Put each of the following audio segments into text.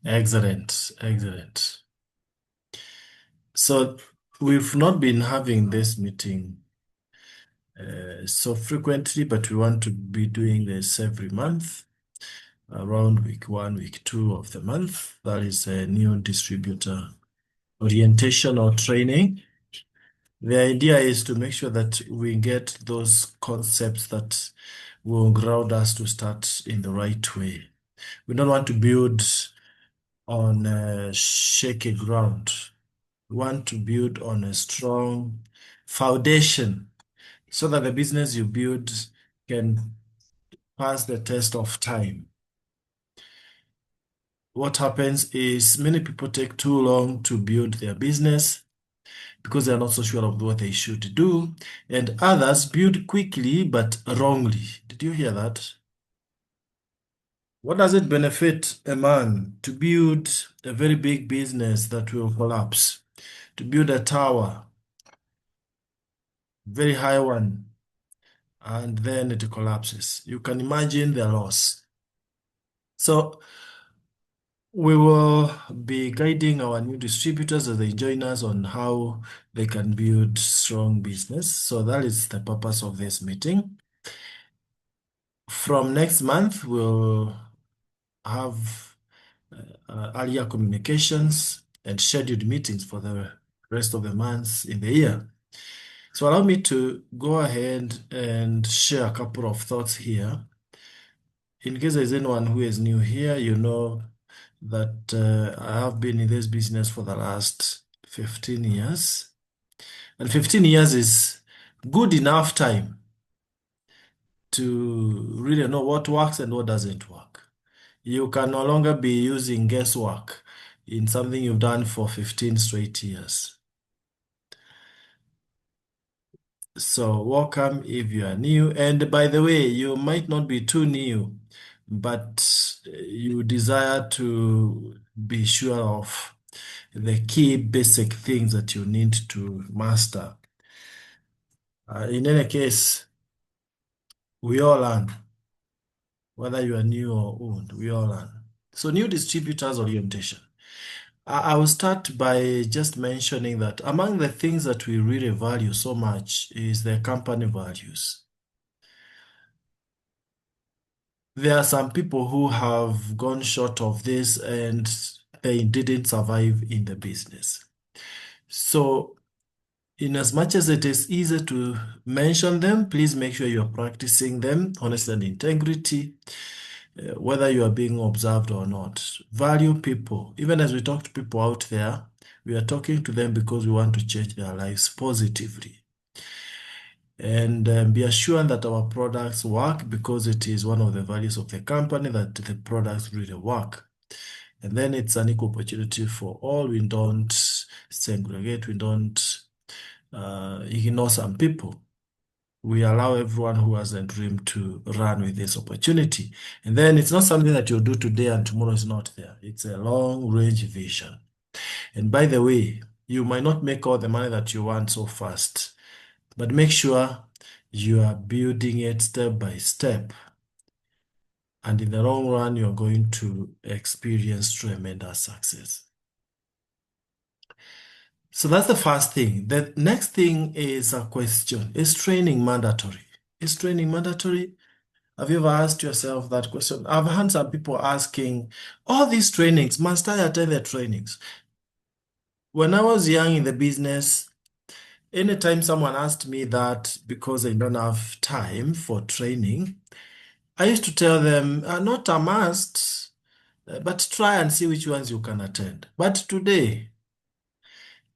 Excellent, excellent. So we've not been having this meeting so frequently, but we want to be doing this every month, around week 1, week 2 of the month. That is a new distributor orientation or training. The idea is to make sure that we get those concepts that will ground us to start in the right way. We don't want to build on shaky ground. We want to build on a strong foundation so that the business you build can pass the test of time. What happens is many people take too long to build their business because they are not so sure of what they should do, and others build quickly but wrongly. Did you hear that? What does it benefit a man to build a very big business that will collapse? To build a tower, very high one, and then it collapses. You can imagine the loss. So we will be guiding our new distributors as they join us on how they can build strong business. So that is the purpose of this meeting. From next month, we'll have earlier communications and scheduled meetings for the rest of the months in the year. So allow me to go ahead and share a couple of thoughts here. In case there's anyone who is new here, you know that I have been in this business for the last 15 years. And 15 years is good enough time to really know what works and what doesn't work. You can no longer be using guesswork in something you've done for 15 straight years. So welcome if you are new. And by the way, you might not be too new, but you desire to be sure of the key basic things that you need to master. In any case, we all learn, whether you are new or old, we all learn. So new distributors orientation. I will start by just mentioning that among the things that we really value so much is the company values. There are some people who have gone short of this and they didn't survive in the business. So, in as much as it is easy to mention them, please make sure you're practicing them, honesty and integrity, whether you are being observed or not. Value people. Even as we talk to people out there, we are talking to them because we want to change their lives positively. And be assured that our products work because it is one of the values of the company that the products really work. And then it's an equal opportunity for all. We don't segregate, we don't ignore some people. We allow everyone who has a dream to run with this opportunity. And then it's not something that you'll do today and tomorrow is not there. It's a long range vision. And by the way, you might not make all the money that you want so fast, but make sure you are building it step by step. And in the long run, you're going to experience tremendous success. So that's the first thing. The next thing is a question. Is training mandatory? Is training mandatory? Have you ever asked yourself that question? I've heard some people asking, all these trainings, must I attend the trainings? When I was young in the business, anytime someone asked me that because they don't have time for training, I used to tell them, not a must, but try and see which ones you can attend. But today,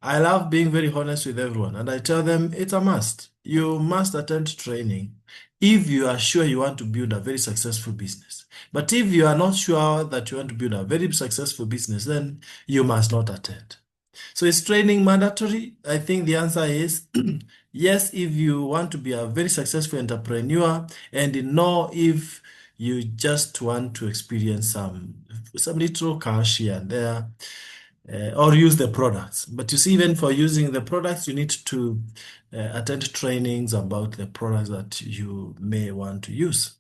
I love being very honest with everyone, and I tell them it's a must. You must attend training if you are sure you want to build a very successful business. But if you are not sure that you want to build a very successful business, then you must not attend. So is training mandatory? I think the answer is yes, if you want to be a very successful entrepreneur and know if you just want to experience some little cash here and there, or use the products. But you see, even for using the products, you need to attend trainings about the products that you may want to use.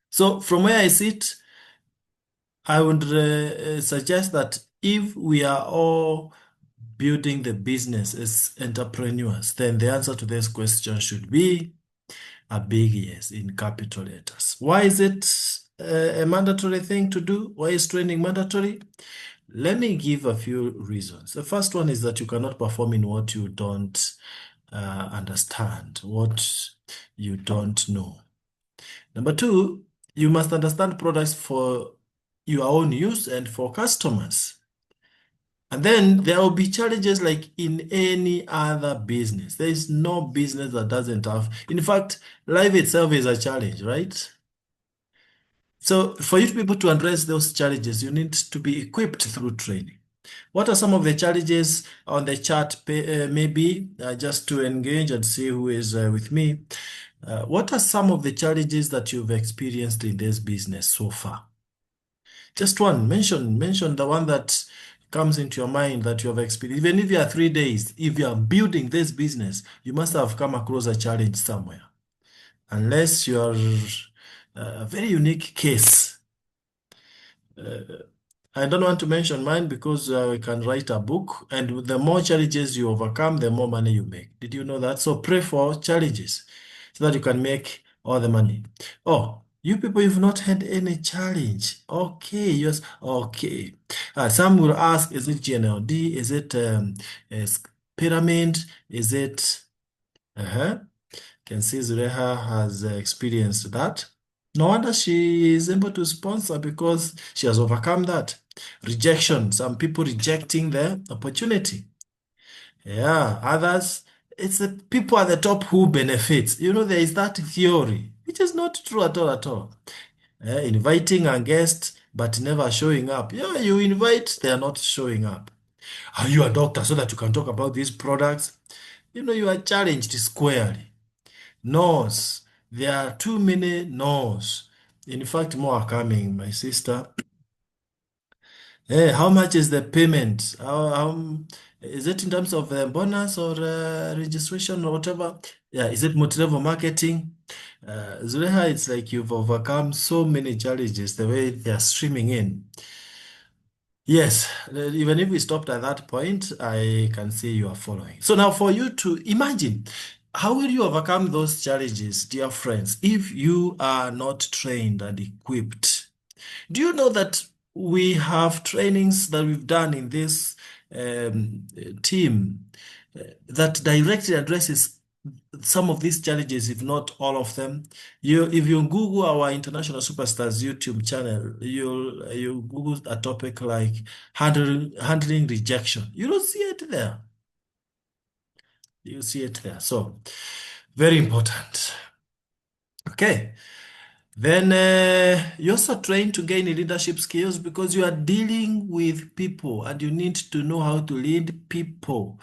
So from where I sit, I would suggest that if we are all building the business as entrepreneurs, then the answer to this question should be a big yes in capital letters. Why is it a mandatory thing to do? Why is training mandatory? Let me give a few reasons. The first one is that you cannot perform in what you don't understand, what you don't know. Number two, you must understand products for your own use and for customers. And then there will be challenges like in any other business. There is no business that doesn't have. In fact, life itself is a challenge, right? So for you to be able to address those challenges, you need to be equipped through training. What are some of the challenges on the chat? Maybe just to engage and see who is with me. What are some of the challenges that you've experienced in this business so far? Just one. Mention the one that comes into your mind that you have experienced. Even if you are 3 days, if you are building this business, you must have come across a challenge somewhere. Unless you are a very unique case. I don't want to mention mine because I can write a book, and the more challenges you overcome, the more money you make. Did you know that? So pray for challenges so that you can make all the money. Oh, you people, you've not had any challenge. Okay, yes, okay. Some will ask, is it GNLD? Is it pyramid? Is it? Can see Zureha has experienced that. No wonder she is able to sponsor because she has overcome that. Rejection, some people rejecting the opportunity. Yeah, others, it's the people at the top who benefit. You know, there is that theory, which is not true at all, at all. Inviting a guest but never showing up. Yeah, you invite, they are not showing up. Are you a doctor so that you can talk about these products? You know, you are challenged squarely. No's. There are too many no's. In fact, more are coming, my sister. Hey, how much is the payment? Is it in terms of bonus or registration or whatever? Yeah, is it multi-level marketing? Zuleha, it's like you've overcome so many challenges the way they are streaming in. Yes, even if we stopped at that point, I can see you are following. So now for you to imagine, how will you overcome those challenges, dear friends, if you are not trained and equipped? Do you know that we have trainings that we've done in this team that directly addresses some of these challenges, if not all of them? If you Google our International Superstars YouTube channel, you Google a topic like handling rejection. You don't see it there. You see it there. So very important. Okay. Then you're also trained to gain leadership skills because you are dealing with people and you need to know how to lead people.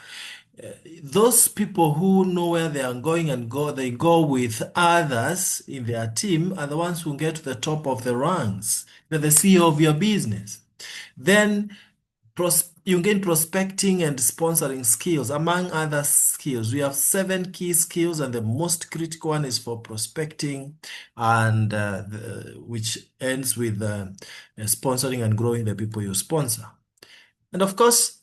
Those people who know where they are going and they go with others in their team are the ones who get to the top of the ranks. They're the CEO of your business. Then you gain prospecting and sponsoring skills, among other skills. We have 7 key skills, and the most critical one is for prospecting, and which ends with sponsoring and growing the people you sponsor. And of course,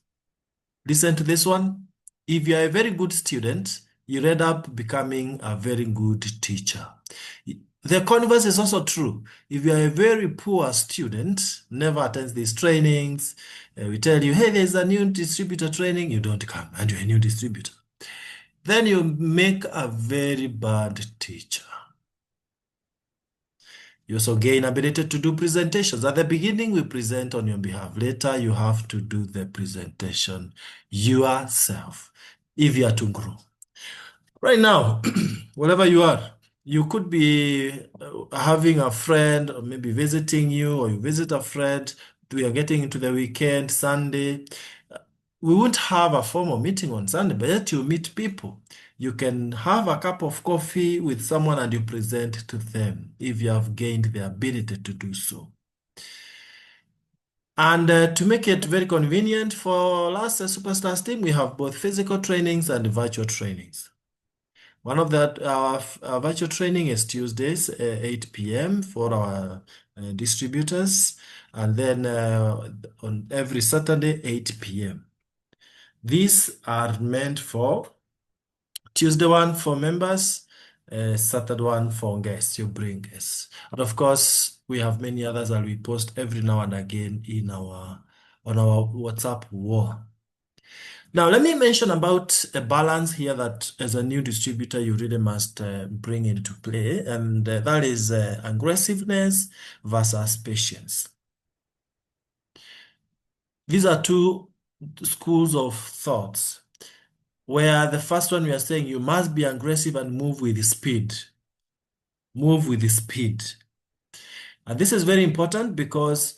listen to this one. If you are a very good student, you end up becoming a very good teacher. The converse is also true. If you are a very poor student, never attends these trainings, we tell you, hey, there's a new distributor training, you don't come, and you're a new distributor. Then you make a very bad teacher. You also gain ability to do presentations. At the beginning, we present on your behalf. Later, you have to do the presentation yourself if you are to grow. Right now, wherever you are, you could be having a friend or maybe visiting you, or you visit a friend. We are getting into the weekend, Sunday. We won't have a formal meeting on Sunday, but yet you meet people. You can have a cup of coffee with someone and you present to them if you have gained the ability to do so. And to make it very convenient for us as Superstars team, we have both physical trainings and virtual trainings. One of that, our virtual training is Tuesdays, 8 p.m. for our distributors, and then on every Saturday, 8 p.m. These are meant for Tuesday one for members, Saturday one for guests, you bring guests. And of course, we have many others that we post every now and again in our on our WhatsApp wall. Now, let me mention about a balance here that as a new distributor, you really must bring into play, and that is aggressiveness versus patience. These are two schools of thoughts, where the first one we are saying you must be aggressive and move with speed. Move with speed. And this is very important because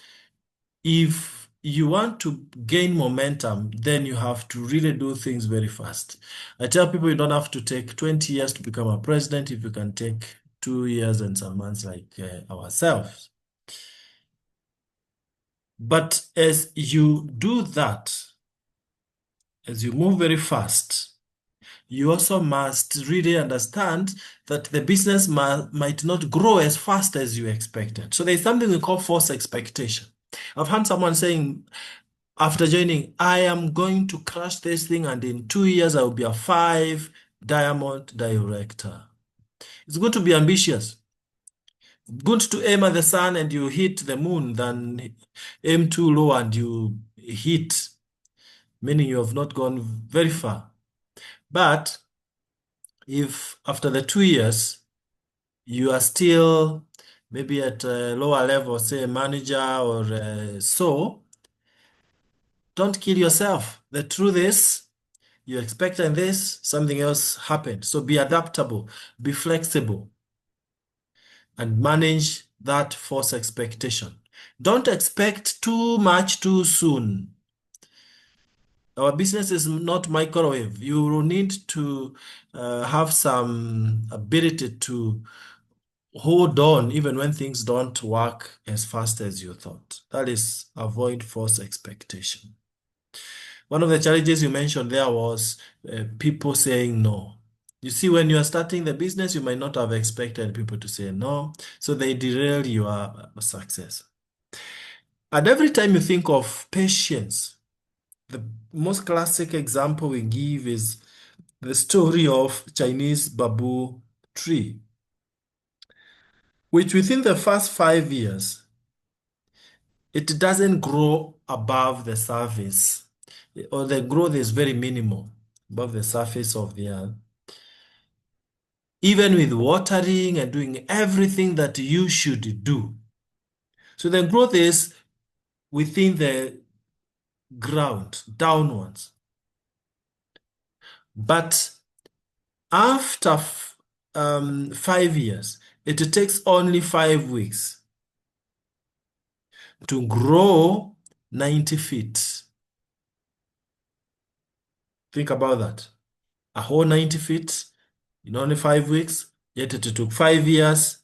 if you want to gain momentum, then you have to really do things very fast. I tell people you don't have to take 20 years to become a president if you can take 2 years and some months like ourselves. But as you do that, as you move very fast, you also must really understand that the business might not grow as fast as you expected. So there's something we call false expectation. I've heard someone saying, after joining, I am going to crush this thing, and in 2 years, I will be a 5-diamond director. It's good to be ambitious. Good to aim at the sun and you hit the moon than aim too low and you hit, meaning you have not gone very far. But if after the 2 years, you are still maybe at a lower level, say a manager or so, don't kill yourself. The truth is, you expected this, something else happened. So be adaptable, be flexible, and manage that false expectation. Don't expect too much too soon. Our business is not microwave. You will need to have some ability to hold on even when things don't work as fast as you thought. That is, avoid false expectation. One of the challenges you mentioned there was people saying no. You see, when you are starting the business, you might not have expected people to say no, so they derail your success. And every time you think of patience, the most classic example we give is the story of Chinese bamboo tree, which within the first 5 years, it doesn't grow above the surface, or the growth is very minimal above the surface of the earth. Even with watering and doing everything that you should do. So the growth is within the ground, downwards. But after 5 years, it takes only 5 weeks to grow 90 feet. Think about that. A whole 90 feet in only 5 weeks, yet it took 5 years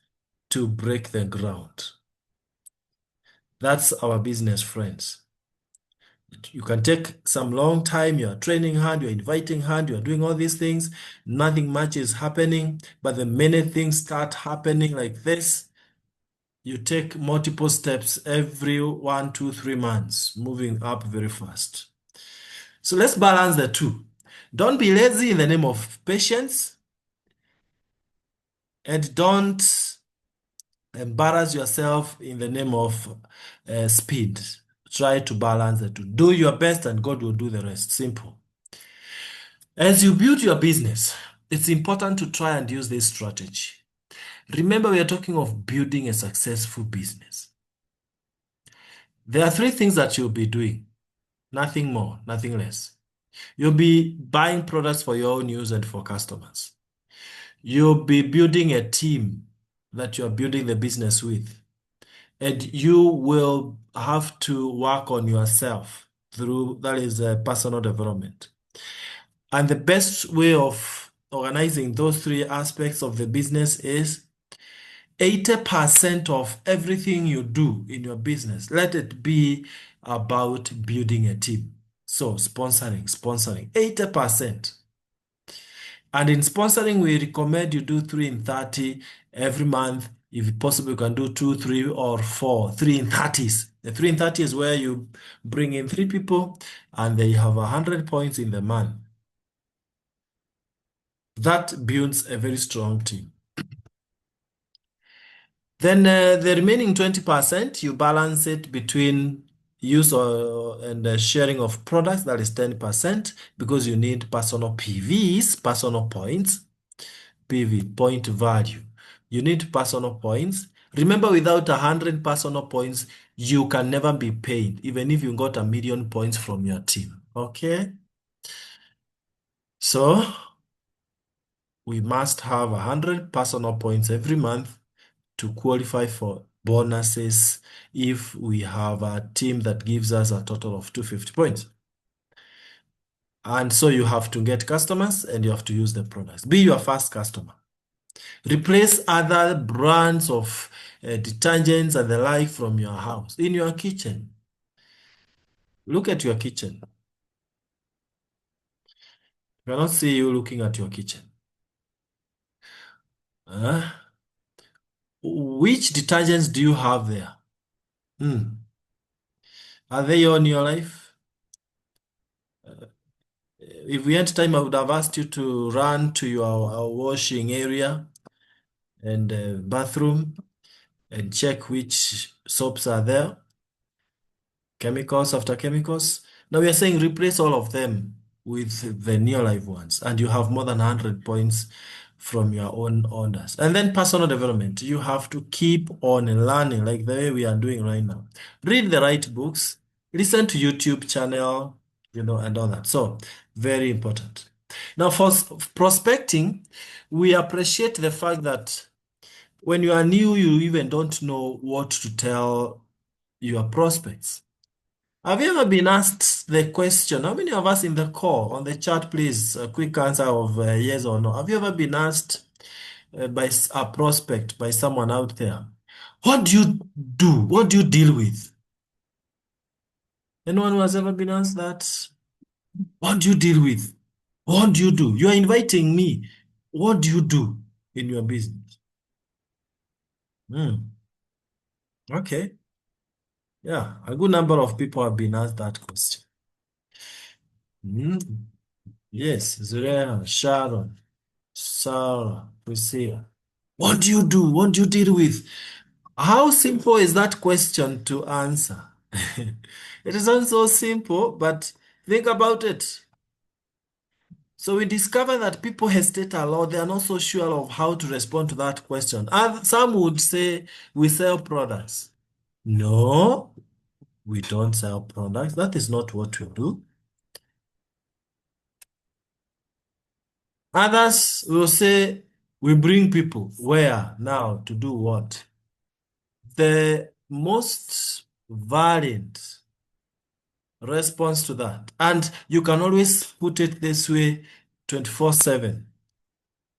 to break the ground. That's our business, friends. You can take some long time, you are training hard, you're inviting hard, you're doing all these things, nothing much is happening, but the minute things start happening like this, you take multiple steps every 1, 2, 3 months, moving up very fast. So let's balance the two. Don't be lazy in the name of patience, and don't embarrass yourself in the name of speed. Try to balance the two. Do your best and God will do the rest. Simple. As you build your business, it's important to try and use this strategy. Remember, we are talking of building a successful business. There are 3 things that you'll be doing. Nothing more, nothing less. You'll be buying products for your own use and for customers. You'll be building a team that you're building the business with. And you will have to work on yourself through, that is personal development. And the best way of organizing those 3 aspects of the business is 80% of everything you do in your business, let it be about building a team. So sponsoring, 80%. And in sponsoring, we recommend you do 3 in 30 every month. If possible, you can do two, three, or four. Three in 30s. The three in 30 is where you bring in three people and they have 100 points in the month. That builds a very strong team. Then the remaining 20%, you balance it between use and sharing of products, that is 10%, because you need personal PVs, personal points, PV, point value. You need personal points. Remember, without 100 personal points, you can never be paid, even if you got 1,000,000 points from your team. Okay? So we must have 100 personal points every month to qualify for bonuses if we have a team that gives us a total of 250 points. And so you have to get customers and you have to use the products. Be your first customer. Replace other brands of detergents and the like from your house in your kitchen. Look at your kitchen. I cannot see you looking at your kitchen. Which detergents do you have there? Are they on your life? If we had time, I would have asked you to run to your washing area and bathroom and check which soaps are there, chemicals after chemicals. Now we are saying replace all of them with the NEOLIFE ones, and you have more than 100 points from your own orders. And then personal development. You have to keep on learning like the way we are doing right now. Read the right books, listen to YouTube channel, and all that. So very important. Now for prospecting, we appreciate the fact that when you are new, you even don't know what to tell your prospects. Have you ever been asked the question? How many of us in the call on the chat, please, a quick answer of yes or no? Have you ever been asked by a prospect, by someone out there, what do you do? What do you deal with? Anyone who has ever been asked that? What do you deal with? What do you do? You are inviting me. What do you do in your business? Okay. Yeah, a good number of people have been asked that question. Yes, Zurea, Sharon, Sarah, Priscilla. What do you do? What do you deal with? How simple is that question to answer? It is not so simple, but think about it. So we discover that people hesitate a lot. They are not so sure of how to respond to that question. And some would say, we sell products. No, we don't sell products. That is not what we do. Others will say, we bring people. Where? Now, to do what? The most varied response to that, and you can always put it this way 24/7.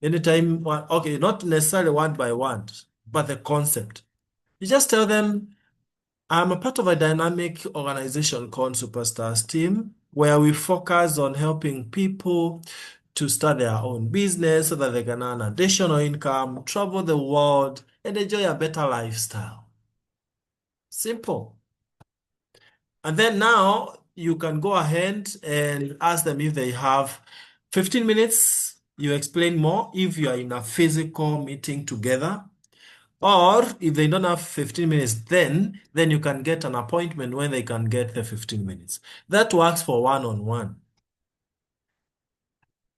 Anytime, okay, not necessarily one by one, but the concept. You just tell them, I'm a part of a dynamic organization called Superstars Team, where we focus on helping people to start their own business so that they can earn additional income, travel the world, and enjoy a better lifestyle. Simple. And then now you can go ahead and ask them if they have 15 minutes. You explain more if you are in a physical meeting together. Or if they don't have 15 minutes, then you can get an appointment when they can get the 15 minutes. That works for one-on-one.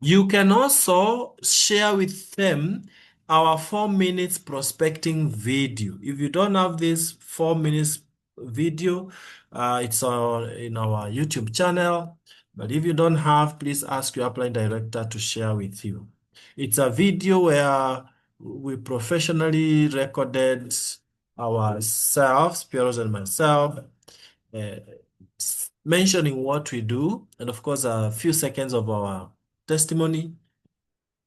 You can also share with them our 4 minutes prospecting video. If you don't have this 4 minutes video, it's in our YouTube channel. But if you don't have, please ask your upline director to share with you. It's a video where we professionally recorded ourselves, Pieros and myself, uh, mentioning what we do, and of course, a few seconds of our testimony.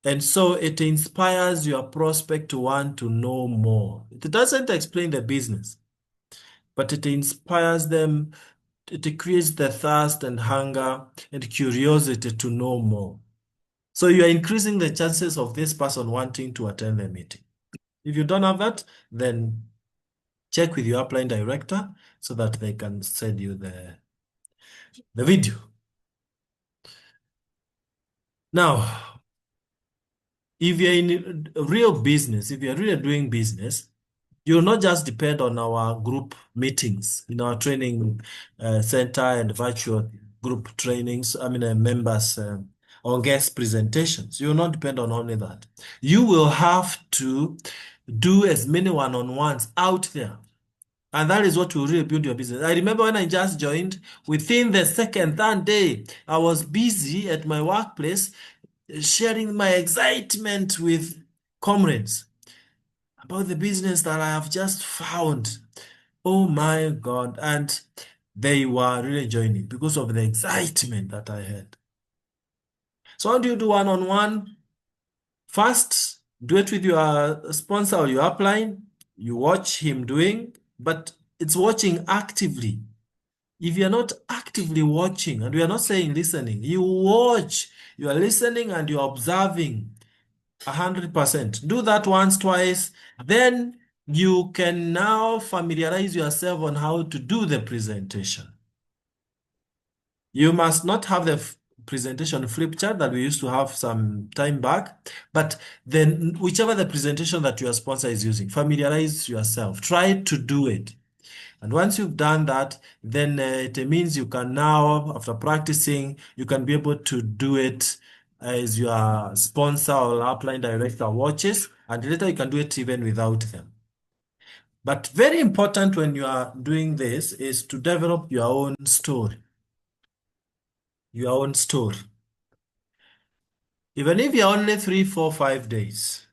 And so it inspires your prospect to want to know more. It doesn't explain the business, but it inspires them. It creates the thirst and hunger and curiosity to know more. So you are increasing the chances of this person wanting to attend the meeting. If you don't have that, then check with your upline director so that they can send you the video. Now, if you're in a real business, if you're really doing business, you'll not just depend on our group meetings in our training center and virtual group trainings, members on guest presentations. You will not depend on only that. You will have to do as many one-on-ones out there. And that is what will really build your business. I remember when I just joined, within the second, third day, I was busy at my workplace sharing my excitement with comrades about the business that I have just found. Oh my God. And they were really joining because of the excitement that I had. So how do you do one-on-one? First, do it with your sponsor or your upline. You watch him doing, but it's watching actively. If you're not actively watching, and we are not saying listening, you watch, you are listening and you're observing 100%. Do that once, twice, then you can now familiarize yourself on how to do the presentation. You must not have the presentation flip chart that we used to have some time back, but then whichever the presentation that your sponsor is using, familiarize yourself. Try to do it. And once you've done that, then it means you can now, after practicing, you can be able to do it as your sponsor or upline director watches, and later you can do it even without them. But very important when you are doing this is to develop your own story. Your own story. Even if you're only 3, 4, 5 days,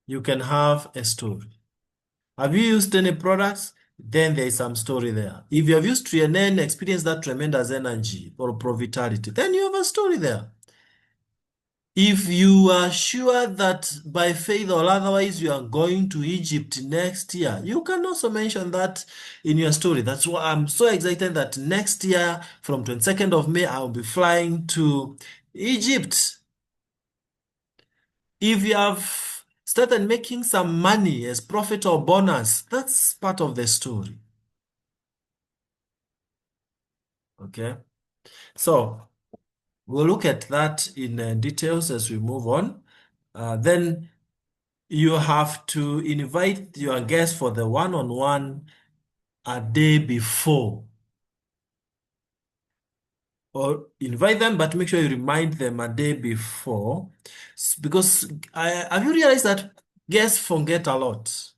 you can have a story. Have you used any products? Then there is some story there. If you have used Trienen, experienced that tremendous energy or provitality, then you have a story there. If you are sure that by faith or otherwise you are going to Egypt next year, you can also mention that in your story. That's why I'm so excited that next year, from 22nd of May, I'll be flying to Egypt. If you have started making some money as profit or bonus, that's part of the story. Okay, so we'll look at that in details as we move on. Then you have to invite your guests for the one-on-one a day before. Or invite them, but make sure you remind them a day before. Because have you realized that guests forget a lot?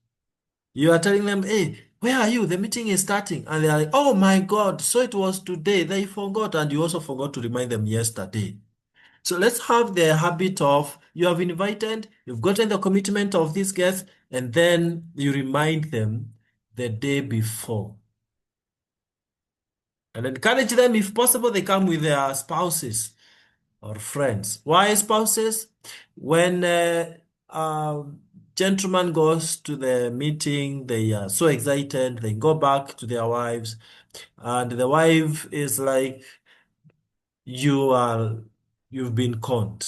You are telling them, hey, where are you? The meeting is starting. And they are like, oh my God, so it was today. They forgot. And you also forgot to remind them yesterday. So let's have the habit of you have invited, you've gotten the commitment of these guests, and then you remind them the day before. And encourage them, if possible, they come with their spouses or friends. Why spouses? When a gentleman goes to the meeting, they are so excited, they go back to their wives, and the wife is like, you've been conned.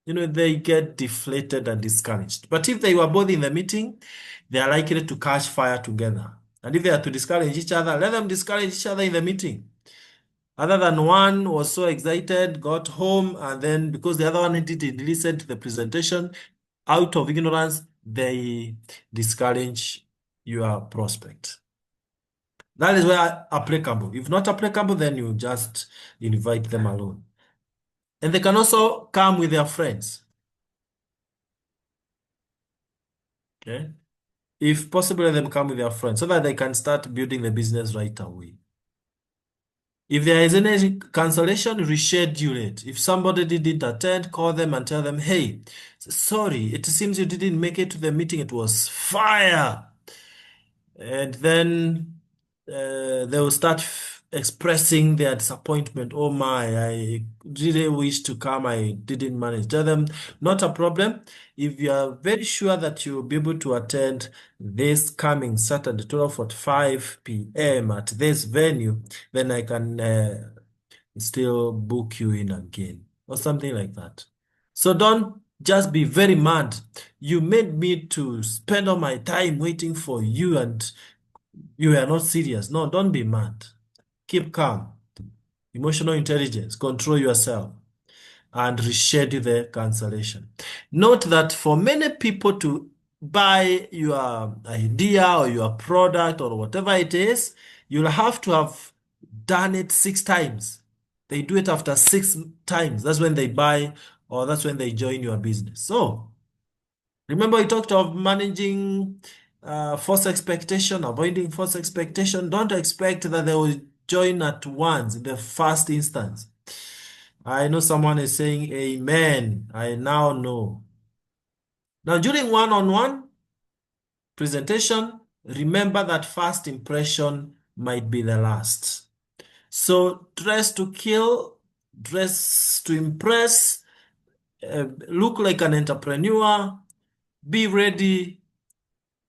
They get deflated and discouraged. But if they were both in the meeting, they are likely to catch fire together. And if they are to discourage each other, let them discourage each other in the meeting. Other than one was so excited, got home, and then because the other one didn't listen to the presentation, out of ignorance, they discourage your prospect. That is where applicable. If not applicable, then you just invite them alone. And they can also come with their friends. Okay? If possible, let them come with their friends so that they can start building the business right away. If there is any cancellation, reschedule it. If somebody didn't attend, call them and tell them, hey, sorry, it seems you didn't make it to the meeting. It was fire. And then they will start expressing their disappointment. Oh my, I really wish to come. I didn't manage. Tell them, not a problem. If you are very sure that you will be able to attend this coming Saturday, 12:45 p.m. at this venue, then I can still book you in again or something like that. So don't just be very mad. You made me to spend all my time waiting for you and you are not serious. No, don't be mad. Keep calm. Emotional intelligence, control yourself and reschedule the cancellation. Note that for many people to buy your idea or your product or whatever it is, you'll have to have done it 6 times. They do it after 6 times. That's when they buy or that's when they join your business. So remember, we talked of managing false expectation, avoiding false expectation. Don't expect that they will join at once in the first instance. I know someone is saying, Amen. I now know. Now, during one-on-one presentation, remember that first impression might be the last. So, dress to kill, dress to impress, look like an entrepreneur, be ready,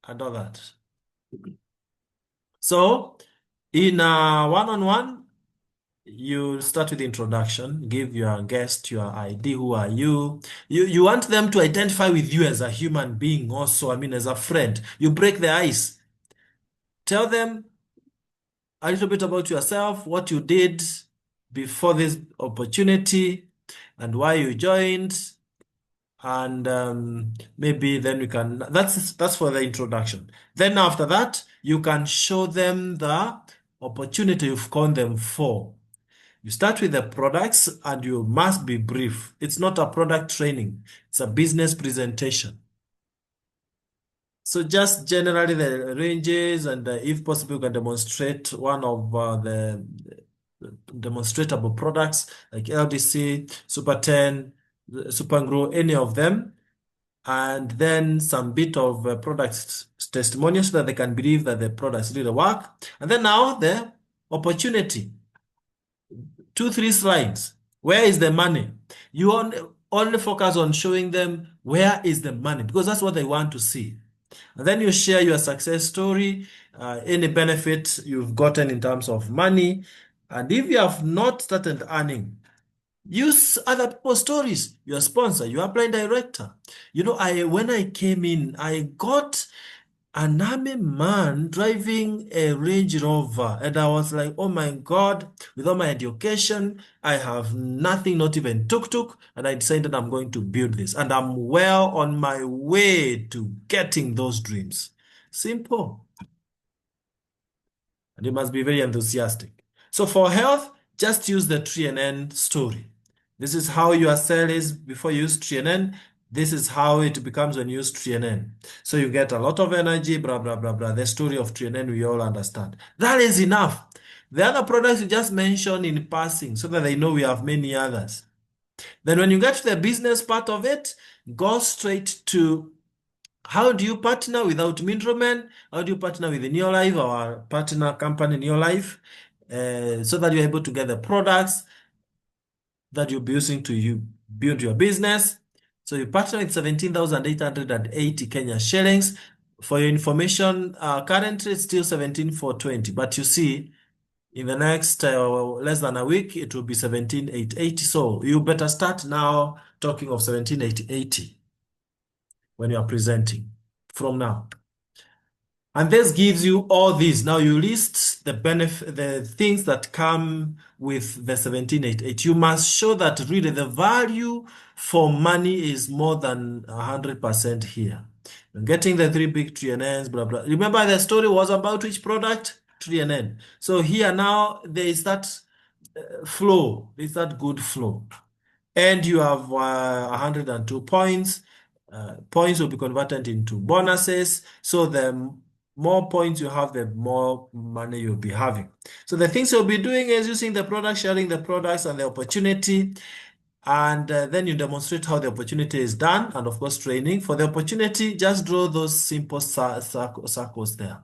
and all that. So, in a one-on-one, you start with introduction, give your guest your ID, who are you? You want them to identify with you as a human being also, I mean, as a friend. You break the ice. Tell them a little bit about yourself, what you did before this opportunity, and why you joined. And maybe then we can, that's for the introduction. Then after that, you can show them the opportunity you've called them for. You start with the products and you must be brief. It's not a product training, it's a business presentation. So just generally the ranges and if possible, you can demonstrate one of the demonstratable products like LDC, Super 10, Super Grow, any of them. And then some bit of product testimonials so that they can believe that the products really work. And then now the opportunity. 2, 3 slides. Where is the money? You only focus on showing them where is the money because that's what they want to see. And then you share your success story, any benefit you've gotten in terms of money. And if you have not started earning, use other people's stories. Your sponsor, your upline director. You know, when I came in, I got an army man driving a Range Rover, and I was like, oh my God, with all my education, I have nothing, not even tuk-tuk, and I decided I'm going to build this, and I'm well on my way to getting those dreams. Simple. And you must be very enthusiastic. So for health, just use the tree and end story. This is how your cell is before you use tree and end. This is how it becomes when you use tree and end. So you get a lot of energy, blah, blah, blah, blah. The story of tree and end we all understand. That is enough. The other products you just mention in passing so that they know we have many others. Then when you get to the business part of it, go straight to how do you partner without middlemen? How do you partner with the NEOLIFE, our partner company NEOLIFE, so that you're able to get the products that you'll be using to build your business? So you partner with 17,880 Kenya shillings. For your information, currently it's still 17,420. But you see, in the next less than a week, it will be 17,880. So you better start now talking of 17,880 when you are presenting from now. And this gives you all these. Now you list the benefit, the things that come with the 1788. You must show that really the value for money is more than 100% here. You're getting the 3 big TNNs, blah, blah. Remember the story was about which product? TNN. So here now there is that flow. There is that good flow. And you have 102 points. Points will be converted into bonuses. So the more points you have, the more money you'll be having. So the things you'll be doing is using the product, sharing the products and the opportunity. And then you demonstrate how the opportunity is done. And of course, training. For the opportunity, just draw those simple circles there.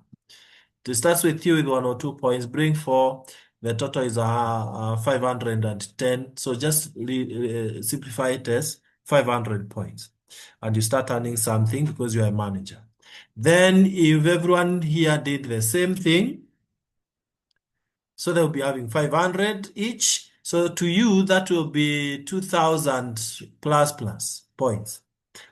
It starts with you with 102 points, bring 4. The total is 510. So just simplify it as 500 points. And you start earning something because you're a manager. Then if everyone here did the same thing, so they'll be having 500 each. So to you, that will be 2,000 plus points.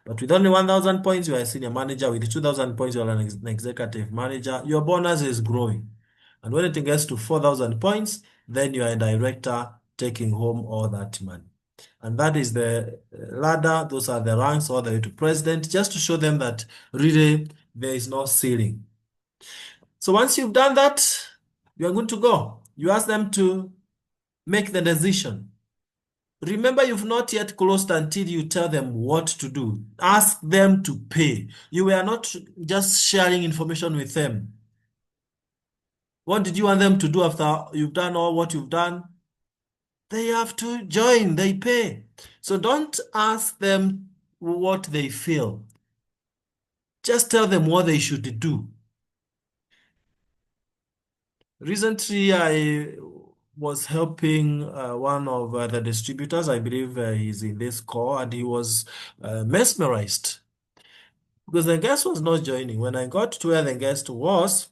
But with only 1,000 points, you are a senior manager. With 2,000 points, you are an executive manager. Your bonus is growing. And when it gets to 4,000 points, then you are a director taking home all that money. And that is the ladder. Those are the ranks all the way to president, just to show them that really there is no ceiling. So once you've done that, you are good to go. You ask them to make the decision. Remember, you've not yet closed until you tell them what to do. Ask them to pay. You were not just sharing information with them. What did you want them to do after you've done all what you've done? They have to join, they pay. So don't ask them what they feel. Just tell them what they should do. Recently, I was helping one of the distributors. I believe he's in this call, and he was mesmerized because the guest was not joining. When I got to where the guest was,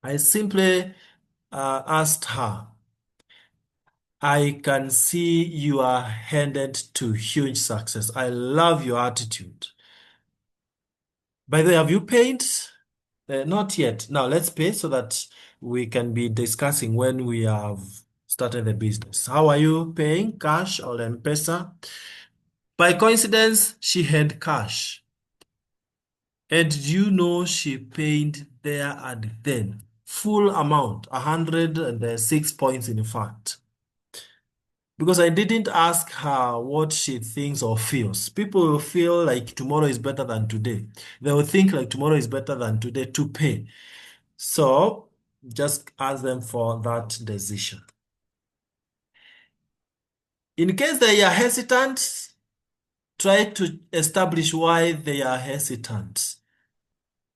I simply asked her, I can see you are headed to huge success. I love your attitude. By the way, have you paid? Not yet. Now let's pay so that we can be discussing when we have started the business. How are you paying? Cash or M-Pesa? By coincidence, she had cash. And did you know she paid there and then? Full amount, 106 points in fact. Because I didn't ask her what she thinks or feels. People will feel like tomorrow is better than today. They will think like tomorrow is better than today to pay. So just ask them for that decision. In case they are hesitant, try to establish why they are hesitant.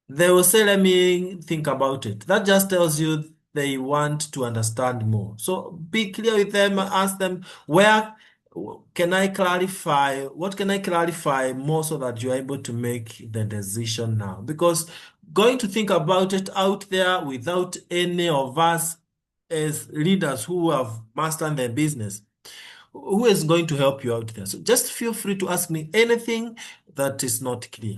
They will say, let me think about it. That just tells you they want to understand more. So be clear with them, ask them, where can I clarify? What can I clarify more so that you're able to make the decision now? Because going to think about it out there without any of us as leaders who have mastered their business, who is going to help you out there? So just feel free to ask me anything that is not clear.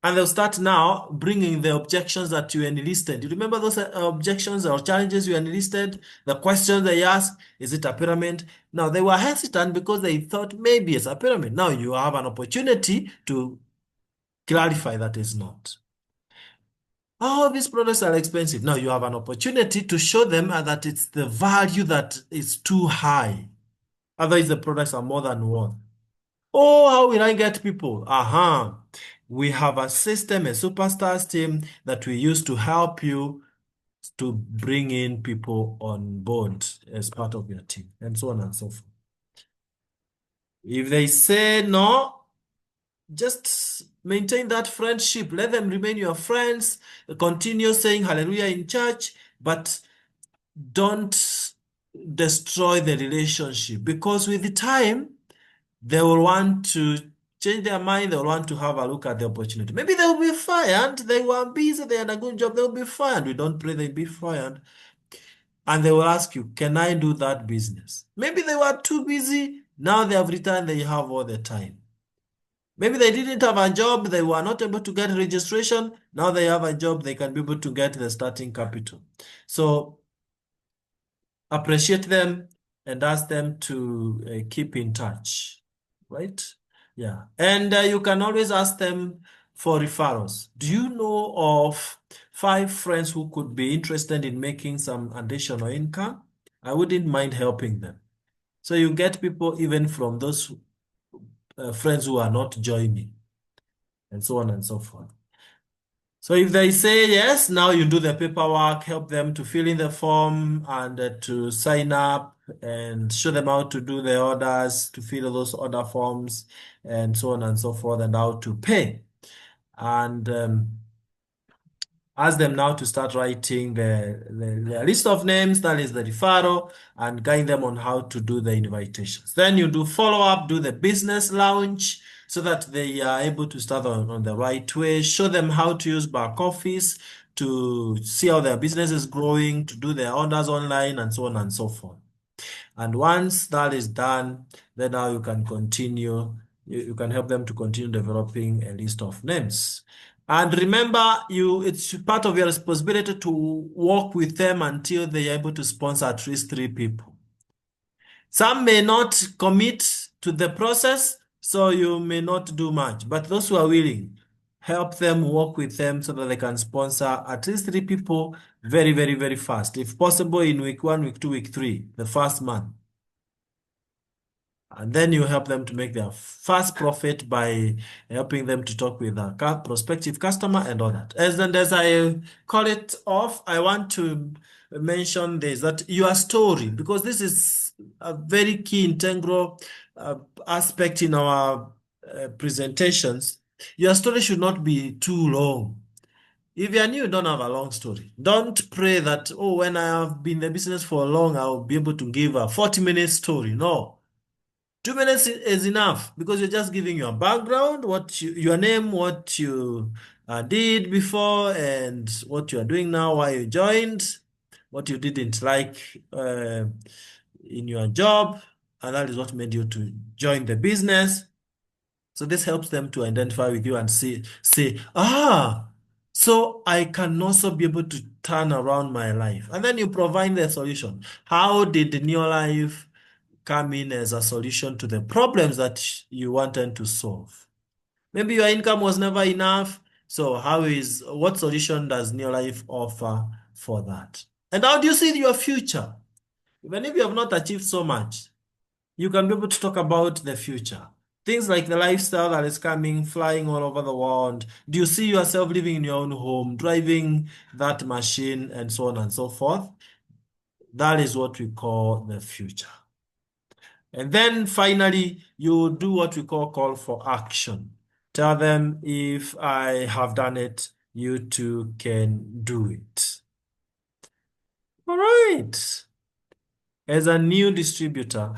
And they'll start now bringing the objections that you enlisted. You remember those objections or challenges you enlisted? The questions they asked, is it a pyramid? Now, they were hesitant because they thought maybe it's a pyramid. Now you have an opportunity to clarify that it's not. Oh, these products are expensive. Now you have an opportunity to show them that it's the value that is too high. Otherwise, the products are more than worth. Oh, how will I get people? Aha. We have a system, a superstars team that we use to help you to bring in people on board as part of your team, and so on and so forth. If they say no, just maintain that friendship. Let them remain your friends. Continue saying hallelujah in church, but don't destroy the relationship, because with the time, they will want to change their mind. They will want to have a look at the opportunity. Maybe they will be fired. They were busy. They had a good job. They will be fired. We don't pray they be fired. And they will ask you, can I do that business? Maybe they were too busy. Now they have returned. They have all the time. Maybe they didn't have a job. They were not able to get registration. Now they have a job. They can be able to get the starting capital. So appreciate them and ask them to keep in touch, right? Yeah. And you can always ask them for referrals. Do you know of 5 friends who could be interested in making some additional income? I wouldn't mind helping them. So you get people even from those friends who are not joining, and so on and so forth. So if they say yes, now you do the paperwork, help them to fill in the form and to sign up, and show them how to do the orders, to fill those order forms, and so on and so forth, and how to pay. And ask them now to start writing the list of names, that is the referral, and guide them on how to do the invitations. Then you do follow-up, do the business launch, so that they are able to start on the right way. Show them how to use back office to see how their business is growing, to do their orders online, and so on and so forth. And once that is done, then now you can continue you can help them to continue developing a list of names. And remember, it's part of your responsibility to work with them until they are able to sponsor at least 3 people. Some may not commit to the process, so you may not do much. But those who are willing, help them, work with them so that they can sponsor at least 3 people very, very, very fast. If possible, in week 1, week 2, week 3, the first month. And then you help them to make their first profit by helping them to talk with a prospective customer and all that. As I call it off, I want to mention this, that your story, because this is a very key integral aspect in our presentations. Your story should not be too long. If you are new, don't have a long story. Don't pray that, oh, when I have been in the business for long, I'll be able to give a 40-minute story. No. 2 minutes is enough because you're just giving your background, your name, what you did before, and what you are doing now, why you joined, what you didn't like in your job, and that is what made you to join the business. So this helps them to identify with you and say, so I can also be able to turn around my life. And then you provide the solution. How did NEOLIFE come in as a solution to the problems that you wanted to solve? Maybe your income was never enough. So what solution does NEOLIFE offer for that? And how do you see your future? Even if you have not achieved so much, you can be able to talk about the future. Things like the lifestyle that is coming, flying all over the world. Do you see yourself living in your own home, driving that machine, and so on and so forth? That is what we call the future. And then finally, you do what we call for action. Tell them, if I have done it, you too can do it. All right. As a new distributor,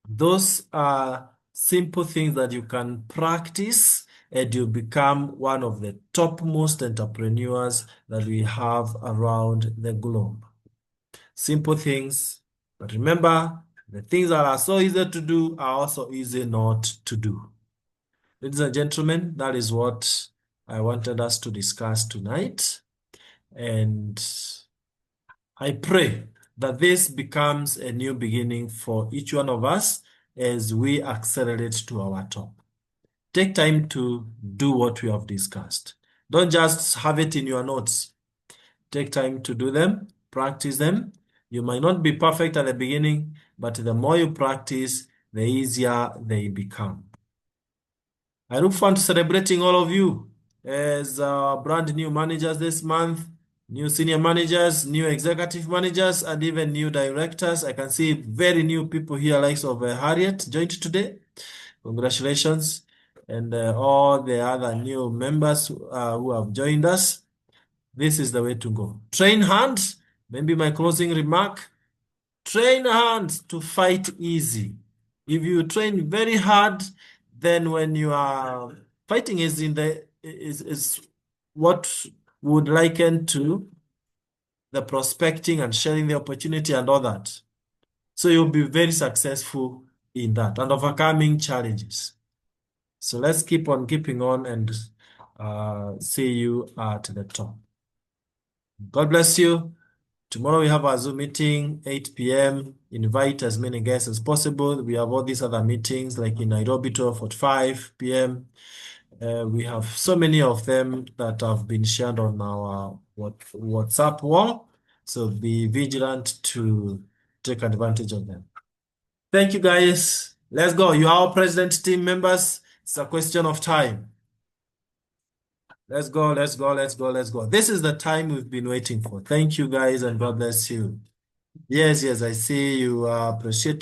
those are simple things that you can practice, and you become one of the topmost entrepreneurs that we have around the globe. Simple things, but remember, the things that are so easy to do are also easy not to do. Ladies and gentlemen, that is what I wanted us to discuss tonight. And I pray that this becomes a new beginning for each one of us as we accelerate to our top. Take time to do what we have discussed. Don't just have it in your notes. Take time to do them, practice them. You might not be perfect at the beginning, but the more you practice, the easier they become. I look forward to celebrating all of you as brand new managers this month, new senior managers, new executive managers, and even new directors. I can see very new people here, likes of Harriet joined today. Congratulations. And all the other new members who have joined us. This is the way to go. Train hands. Maybe my closing remark. Train hands to fight easy. If you train very hard, then when you are fighting is what would liken to the prospecting and sharing the opportunity and all that. So you'll be very successful in that and overcoming challenges. So let's keep on keeping on and see you at the top. God bless you. Tomorrow we have our Zoom meeting, 8 p.m. Invite as many guests as possible. We have all these other meetings like in Nairobi, 12:45 p.m. We have so many of them that have been shared on our WhatsApp wall. So be vigilant to take advantage of them. Thank you, guys. Let's go. You are our president team members. It's a question of time. Let's go, let's go, let's go, let's go. This is the time we've been waiting for. Thank you, guys, and God bless you. Yes, I see you. Appreciate